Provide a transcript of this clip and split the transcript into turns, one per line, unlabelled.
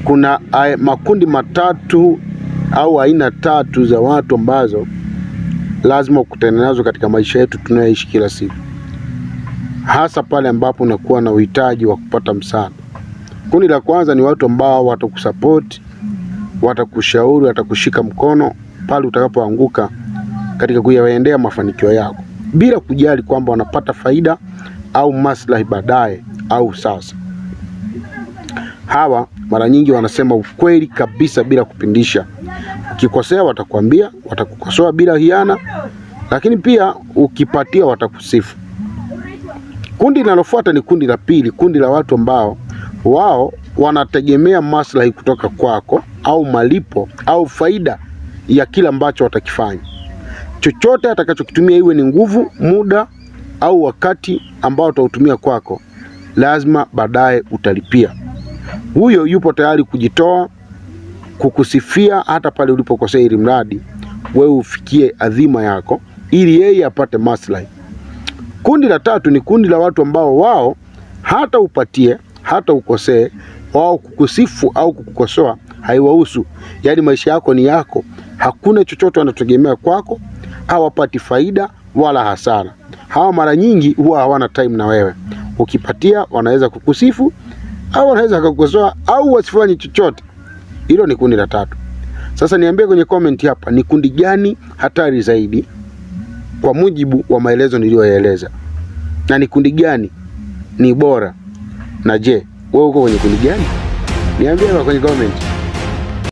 kuna makundi matatu au aina tatu za watu ambazo lazima ukutane nazo katika maisha yetu tunayoishi kila siku, hasa pale ambapo unakuwa na uhitaji wa kupata msaada. Kundi la kwanza ni watu ambao watakusupport, watakushauri, watakushika mkono pale utakapoanguka katika kuyaendea mafanikio yako, bila kujali kwamba wanapata faida au maslahi baadaye au sasa. Hawa mara nyingi wanasema ukweli kabisa bila kupindisha. Ukikosea watakwambia, watakukosoa bila hiana, lakini pia ukipatia watakusifu. Kundi linalofuata ni kundi la pili, kundi la watu ambao wao wanategemea maslahi kutoka kwako au malipo au faida ya kila ambacho watakifanya. Chochote atakachokitumia, iwe ni nguvu, muda au wakati ambao utautumia kwako, lazima baadaye utalipia. Huyo yupo tayari kujitoa, kukusifia hata pale ulipokosea, ili mradi wewe ufikie adhima yako, ili yeye apate maslahi. Kundi la tatu ni kundi la watu ambao wao hata upatie, hata ukosee, wao kukusifu au kukukosoa haiwahusu. Yaani maisha yako ni yako, hakuna chochote wanategemea kwako, hawapati faida wala hasara. Hawa mara nyingi huwa hawana time na wewe. Ukipatia wanaweza kukusifu au wanaweza kukukosoa au wasifanye chochote. Hilo ni kundi la tatu. Sasa niambie kwenye comment hapa, ni kundi gani hatari zaidi kwa mujibu wa maelezo niliyoeleza, na ni kundi gani ni bora? Na je, wewe uko kwenye kundi gani? Niambie hapa kwenye comment.